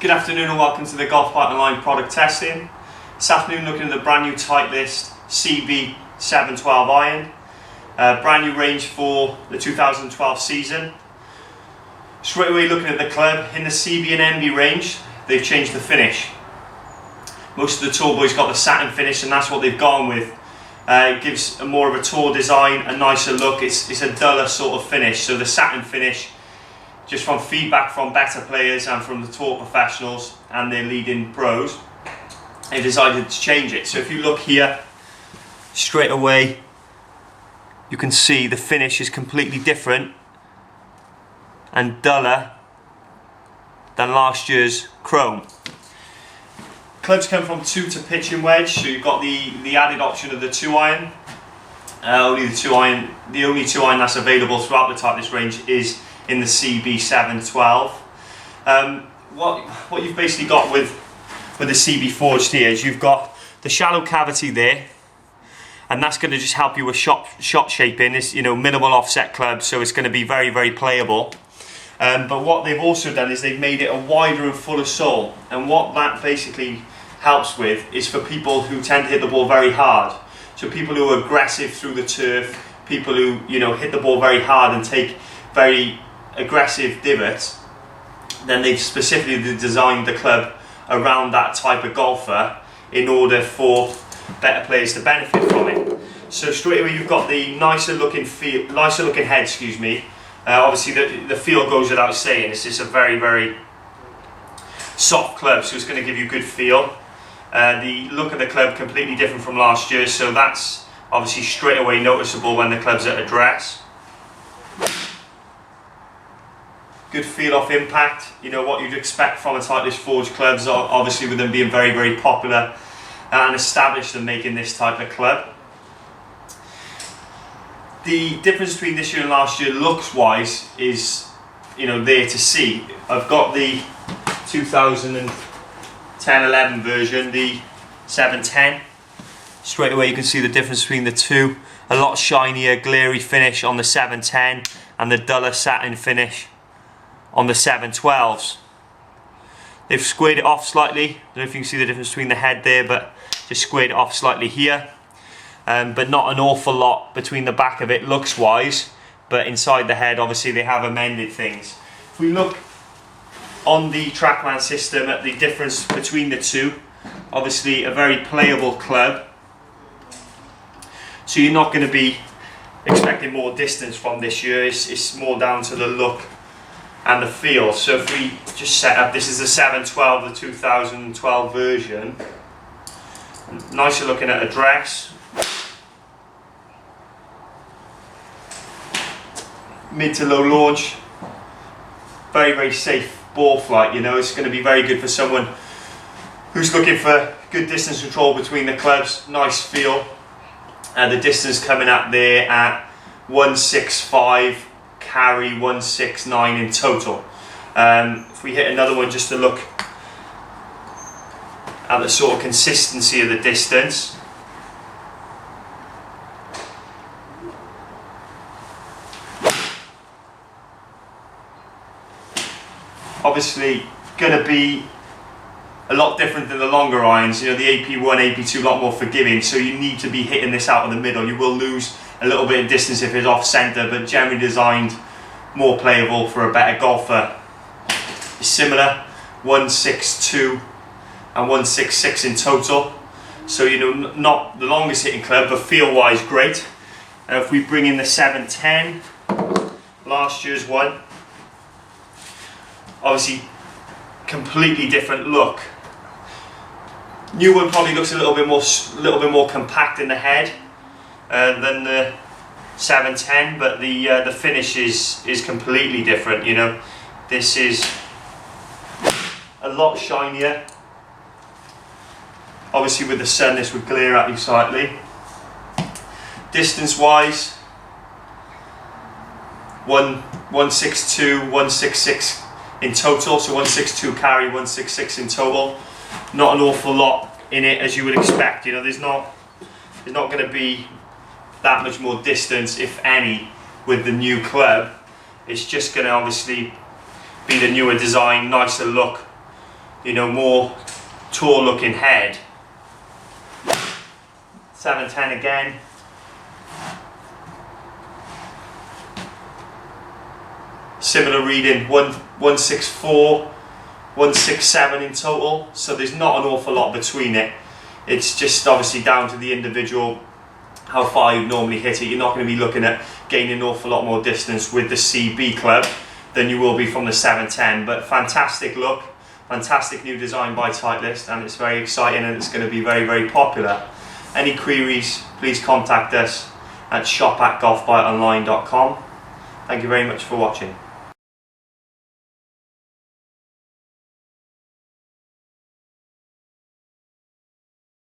Good afternoon and welcome to the Golf Bike Online product testing. This afternoon looking at the brand new Titleist CB 712 iron. Brand new range for the 2012 season. Straight away looking at the club, in the CB and MB range, they've changed the finish. Most of the tour boys got the satin finish and that's what they've gone with. It gives a more of a tour design, a nicer look. It's a duller sort of finish. So the satin finish, just from feedback from better players and from the tour professionals and their leading pros, they decided to change it. So if you look here, straight away you can see the finish is completely different and duller than last year's chrome. Clubs come from 2 to pitch and wedge, so you've got the added option of the 2 iron. The only 2 iron that's available throughout the Titleist range is in the CB 712. What you've basically got with the CB forged here is you've got the shallow cavity there, and that's going to just help you with shot shaping. It's minimal offset club, so it's going to be very, very playable. But what they've also done is they've made it a wider and fuller sole, and what that basically helps with is for people who tend to hit the ball very hard. So people who are aggressive through the turf, people who hit the ball very hard and take very aggressive divots, then they've specifically designed the club around that type of golfer in order for better players to benefit from it. So straight away you've got the nicer looking head, excuse me. Obviously the feel goes without saying. It's just a very, very soft club, so it's going to give you good feel. The look of the club completely different from last year, so that's obviously straight away noticeable when the club's at address. Good feel off impact, what you'd expect from a Titleist forged clubs, obviously with them being very, very popular and established in making this type of club. The difference between this year and last year looks wise is there to see. I've got the 2010-11 version, the 710. Straight away you can see the difference between the two. A lot shinier, glary finish on the 710 and the duller satin finish on the 712s. They've squared it off slightly. I don't know if you can see the difference between the head there, but just squared it off slightly here. But not an awful lot between the back of it looks wise, but inside the head obviously they have amended things. If we look on the TrackMan system at the difference between the two, obviously a very playable club, so you're not going to be expecting more distance from this year. It's more down to the look and the feel. So if we just set up, this is the 712, the 2012 version. Nicer looking at address. Mid to low launch. Very, very safe ball flight. It's going to be very good for someone who's looking for good distance control between the clubs. Nice feel. The distance coming up there at 165. Carry 169 in total. If we hit another one just to look at the sort of consistency of the distance, obviously going to be a lot different than the longer irons. The AP1, AP2 a lot more forgiving, so you need to be hitting this out of the middle. You will lose a little bit of distance if it's off centre, but generally designed more playable for a better golfer. It's similar, 162 and 166 in total. So not the longest hitting club, but feel wise great. If we bring in the 710, last year's one, obviously completely different look. New one probably looks a little bit more compact in the head than the 710, but the finish is completely different. This is a lot shinier. Obviously with the sun this would glare at you slightly. Distance wise, 162, 166 in total, so 162 carry, 166 in total. Not an awful lot in it as you would expect. There's not going to be that much more distance, if any, with the new club. It's just going to obviously be the newer design, nicer look you know, more tall looking head. 710 again. Similar reading, 164, 167 in total, so there's not an awful lot between it. It's just obviously down to the individual, how far you normally hit it. You're not going to be looking at gaining an awful lot more distance with the CB club than you will be from the 710, but fantastic look, fantastic new design by Titleist, and it's very exciting and it's going to be very, very popular. Any queries, please contact us at shop@golfbiteonline.com. Thank you very much for watching.